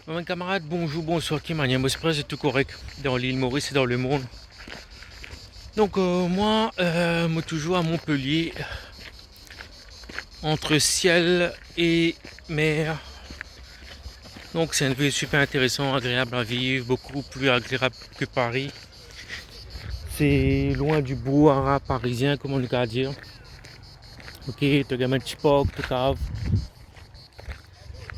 Mes camarades, bonjour, bonsoir, qui m'a express c'est tout correct dans l'île Maurice et dans le monde. Donc moi toujours à Montpellier, entre ciel et mer. Donc c'est une ville super intéressante, agréable à vivre, beaucoup plus agréable que Paris. C'est loin du brouhaha parisien, comme on peut dire. Ok, tu as un petit poc, tu cave,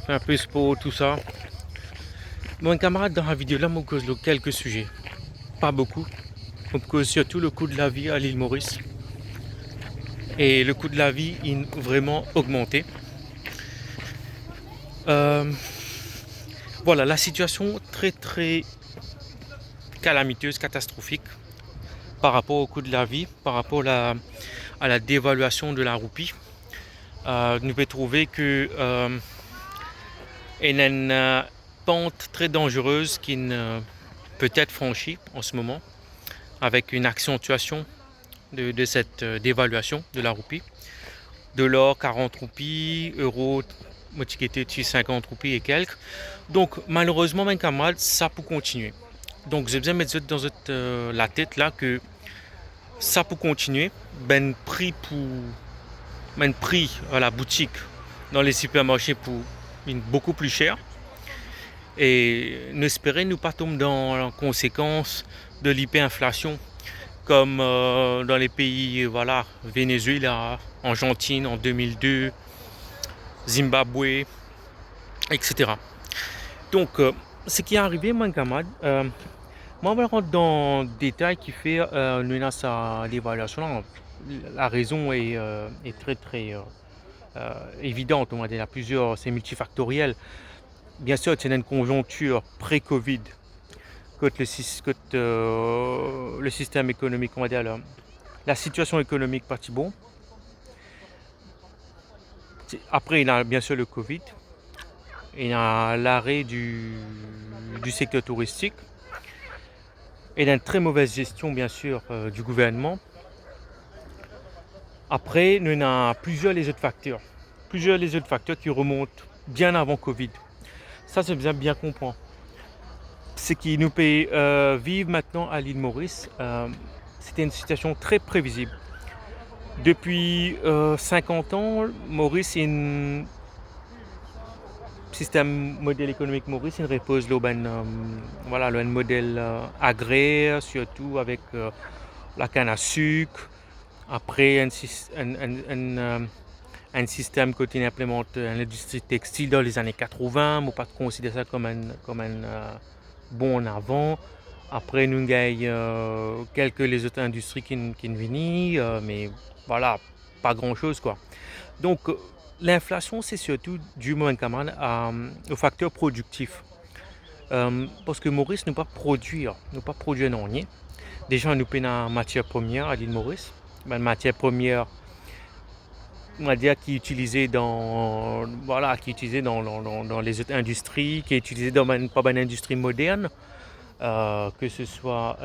fais un peu de sport, tout ça. Mon camarade, dans la vidéo là, me cause quelques sujets. Pas beaucoup. On cause surtout le coût de la vie à l'île Maurice. Et le coût de la vie a vraiment augmenté. Euh, voilà, la situation très très calamiteuse, catastrophique par rapport au coût de la vie, par rapport à la dévaluation de la roupie. Nous pouvons trouver que il y a une pente très dangereuse qui peut être franchie en ce moment avec une accentuation de cette dévaluation de la roupie. De l'or 40 roupies, euros moitié 50 roupies et quelques. Donc malheureusement, mes camarades, ça peut continuer. Donc j'ai besoin de mettre dans la tête là que ça peut continuer. Ben prix à la boutique dans les supermarchés pour beaucoup plus cher. Et n'espérez nous pas tomber dans la conséquence de l'hyperinflation comme dans les pays, voilà, Venezuela, Argentine en 2002, Zimbabwe, etc. Donc, ce qui est arrivé, mon camarade, moi, on va rentrer dans le détail qui fait menace à l'évaluation. La raison est très, très évidente, on va dire. Il y a plusieurs, c'est multifactoriel. Bien sûr, c'est une conjoncture pré-Covid que le système économique, on va dire, la situation économique partie bon. Après, il y a bien sûr le Covid. Il y a l'arrêt du secteur touristique. Et il y a une très mauvaise gestion, bien sûr, du gouvernement. Après, il y a plusieurs les autres facteurs. Plusieurs les autres facteurs qui remontent bien avant Covid. Ça, c'est bien comprendre. Ce qui nous fait vivre maintenant à l'île Maurice, c'était une situation très prévisible. Depuis 50 ans, Maurice est un système modèle économique Maurice, il repose le voilà, le modèle agraire, surtout avec la canne à sucre. Après, un système qui implémente l'industrie textile dans les années 80, mais pas considérer ça comme un bon en avant. Après, nous avons quelques les autres industries qui viennent, mais voilà, pas grand chose quoi. Donc, l'inflation, c'est surtout dû, mon camarade, au facteur productif. Parce que Maurice ne peut pas produire, non rien. Déjà, nous payons en matière première à l'île Maurice. Une matière première, on va dire, qui est utilisée dans, voilà, dans les autres industries, qui est utilisée dans pas mal d'industries modernes. Que ce soit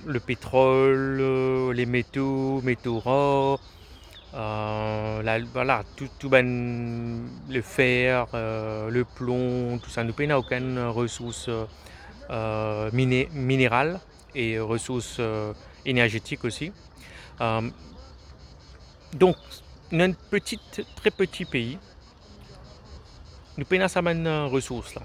le pétrole, les métaux rares, voilà, tout le fer, le plomb, tout ça. Nous n'avons aucune ressource minérale et ressources énergétiques aussi. Donc, nous un très petit pays. Nous payons ça ressources là.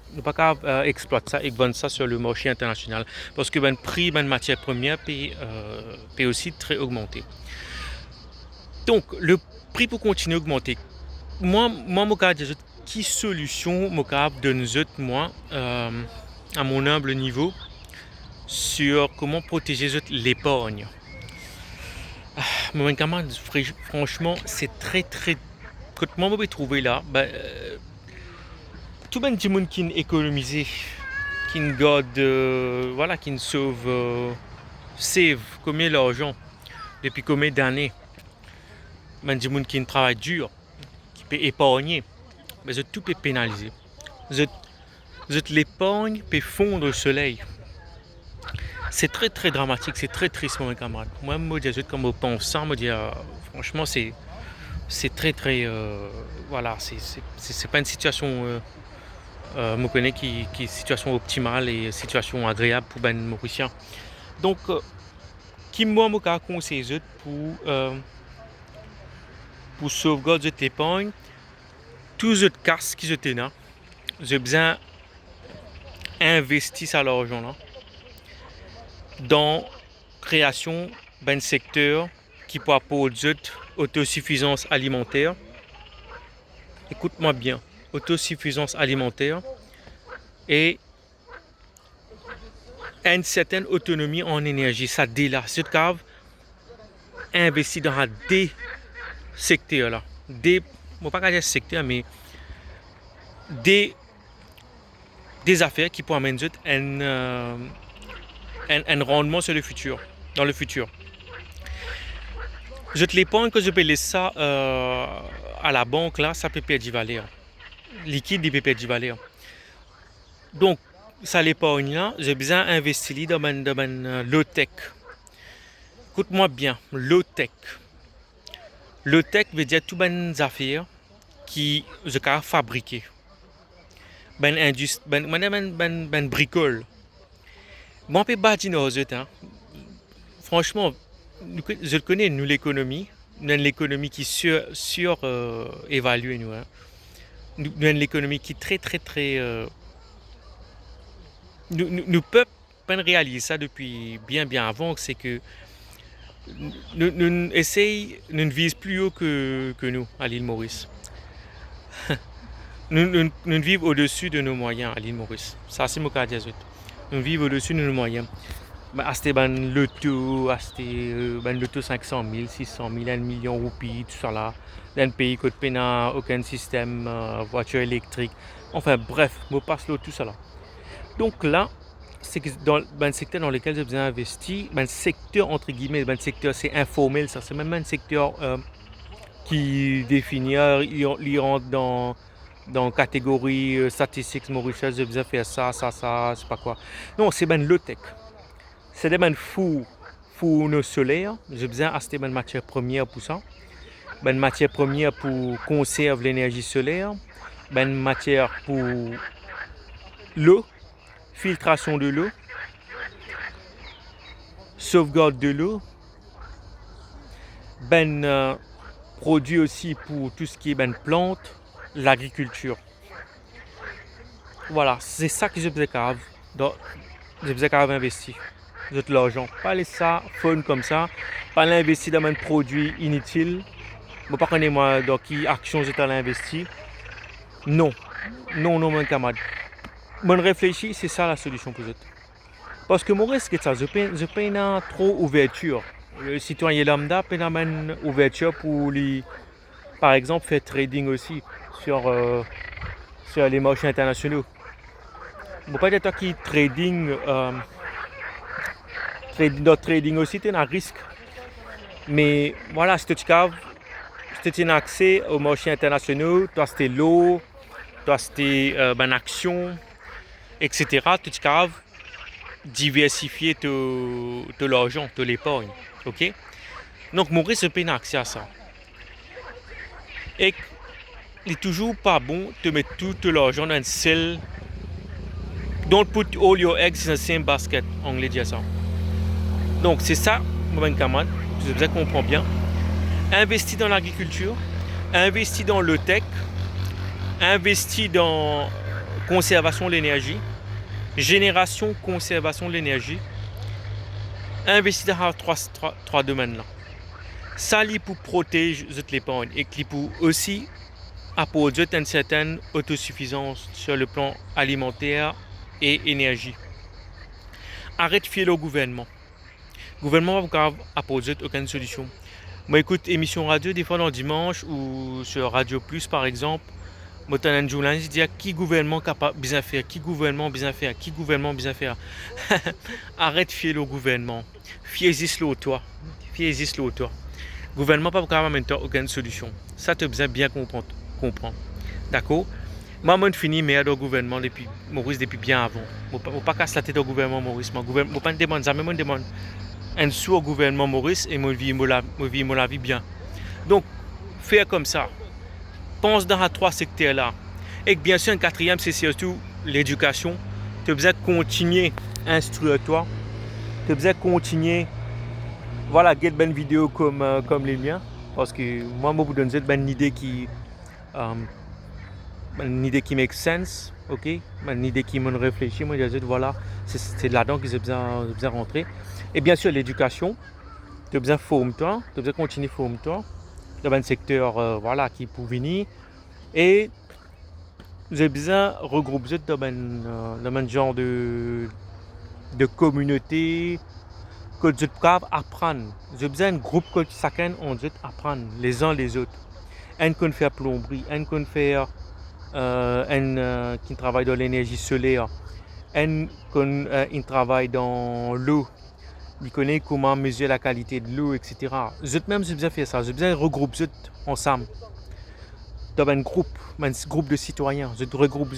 Nous ne pouvons pas exploiter ça et vendre ça sur le marché international parce que le prix de matière première peut aussi très augmenter. Donc le prix pour continuer à augmenter. Moi, je dis qui solution de nous autres, moi, à mon humble niveau, sur comment protéger l'épargne. Mon camarade, franchement, c'est très très. Quand moi, je vais trouver là, tout le monde qui économisé, qui garde, voilà, qui sauve, save combien d'argent depuis combien d'années. Ben, du monde qui travaille dur, qui peut épargner, mais tout peut pénaliser. L'épargne peut fondre le soleil. C'est très très dramatique, c'est très triste, mon camarade. Moi, je dis comme on pense ça, je dis, franchement, c'est très très, voilà, c'est pas une situation Je connais qui situation optimale et situation agréable pour ben Mauricien. Donc, qui moi me conseille pour sauvegarder l'épargne, tous les casques qui étaient là, j'ai besoin d'investir ça l'argent là dans création d'un secteur qui peut apporter autosuffisance alimentaire. Écoute-moi bien, autosuffisance alimentaire et une certaine autonomie en énergie. Ça dit là, ce cave investit dans des secteurs là, des, bon pas dire secteur, mais des affaires qui pourraient amener un rendement sur le futur, dans le futur. Je te l'épargne que je peux laisser ça à la banque là, ça peut perdre du valeur. Liquide, il peut perdre du valeur. Donc, ça l'épargne là, j'ai besoin d'investir dans low-tech. Écoute-moi bien, low-tech. Low-tech veut dire toutes les affaires qui je peux fabriquer. Ben bricole. Moi, je peux bâtir nos autres. Franchement, je le connais, nous l'économie. Nous avons l'économie qui est évaluée. Nous avons l'économie qui est très nous peuvent pas réaliser ça depuis bien avant, c'est que nous essayons, nous ne visons plus haut que nous à l'île Maurice. nous vivons au-dessus de nos moyens à l'île Maurice. Ça c'est mon cas de nous vivons au-dessus de nos moyens. Acheter l'auto 500 000, 600 000, 1 million de roupies, tout ça là. Dans un pays qui n'a aucun système voiture électrique. Enfin bref, je passe tout ça là. Donc là, c'est que dans le secteur dans lequel j'ai besoin d'investir, le secteur entre guillemets, le secteur c'est informel, ça c'est même un secteur qui définit, il rentre dans catégorie statistiques mauriciennes, j'ai besoin de faire ça, c'est pas quoi. Non, c'est ben low-tech. C'est des fours solaires, j'ai besoin d'acheter une matière première pour ça. Une matière première pour conserver l'énergie solaire, une matière pour l'eau, filtration de l'eau, sauvegarde de l'eau, produit aussi pour tout ce qui est plantes, l'agriculture. Voilà, c'est ça que j'ai besoin d'investir. De l'argent. Pas laisser ça fun comme ça, pas l'investir dans un produit inutile. Je ne sais pas moi dans qui action j'étais investi. Non, mon camarade. Mon réfléchis, c'est ça la solution pour eux. Parce que mon risque c'est ça, je peine trop ouverture. Le citoyen lambda peine une ouverture pour lui, par exemple, faire trading aussi sur les marchés internationaux. Je ne peux pas dire qui trading. Notre trading aussi, c'est un risque. Mais voilà, si tu as accès aux marchés internationaux, tu as l'eau, tu as action, etc. Tu as diversifier ton l'argent, ton l'épargne. Ok? Donc, mon risque, c'est accès à ça. Et il n'est toujours pas bon de mettre tout l'argent dans une seule. Don't put all your eggs in the same basket. Anglais dit ça. Donc c'est ça, mon camarade, je vous comprends bien. Investis dans l'agriculture, investis dans le tech, investis dans conservation de l'énergie, génération, conservation de l'énergie. Investis dans trois domaines là. Ça lui pour protéger l'épargne et qui pour aussi apporter une certaine autosuffisance sur le plan alimentaire et énergie. Arrête de fier au gouvernement. Le gouvernement va pas apporter aucune solution. Moi, écoute émission radio des fois dans le dimanche ou sur Radio Plus par exemple. Moi, t'as un journaliste qui dit qui gouvernement capable bien faire, qui gouvernement bien faire, qui gouvernement bien faire. Arrête de fier au gouvernement. Fiez-y toi. Fiez-y toi. Le gouvernement pas capable de aucune solution. Ça te besoin bien comprendre. D'accord? Moi, je finis meilleur au gouvernement depuis Maurice depuis bien avant. Je ne pas casser la tête au gouvernement Maurice. Je ne pas demander jamais, je demande un sou au gouvernement Maurice et je vis la vie bien. Donc, faire comme ça. Pense dans les trois secteurs là. Et bien sûr, un quatrième, c'est surtout l'éducation. Tu as besoin de continuer à instruire toi. Tu as besoin de continuer, voilà, get une vidéo comme les miens. Parce que moi, je vous donne une idée qui make sense, ok? Une idée qui me réfléchit. Moi, je dis, voilà, c'est là-dedans que j'ai besoin de rentrer. Et bien sûr, l'éducation. Tu as besoin de former-toi. Tu as besoin de continuer à former-toi. Tu as un secteur, voilà, qui peut venir. Et j'ai besoin de regrouper dans un genre de communauté que je peux apprendre. J'ai besoin d'un groupe que chacun on doit apprendre les uns les autres. Un qui fait plomberie, un qui fait qui travaille dans l'énergie solaire, un qui travaille dans l'eau, il connaît comment mesurer la qualité de l'eau, etc. Même j'ai besoin de faire ça. J'ai besoin de regrouper ensemble dans un groupe de citoyens. Je te regroupe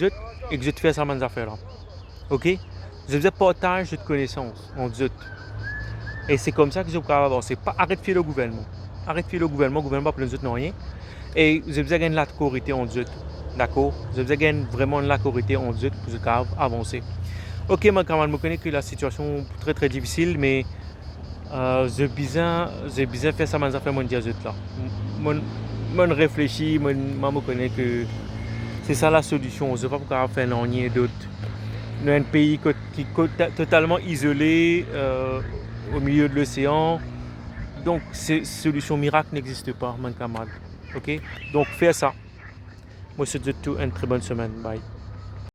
et que je te fais ça, mes affaires là. Ok? Je besoin de partage de connaissances en eux. Et c'est comme ça que je peux avancer. Pas arrête de faire le gouvernement. Arrête de faire le gouvernement n'a plein de rien. Et j'ai besoin de la corité en eux. D'accord? J'ai besoin de vraiment de la corité en eux pour que je avancer. Ok, mon camarade, je connais que la situation est très très difficile, mais j'ai besoin de faire ça, mes affaires, mon dieu là. Je réfléchis, je me connais que c'est ça la solution. Je ne sais pas pourquoi faire rien d'autre. Nous sommes un pays qui est totalement isolé au milieu de l'océan. Donc, solution miracle n'existe pas, mon camarade. Ok? Donc, fais ça. Moi, je te souhaite une très bonne semaine. Bye.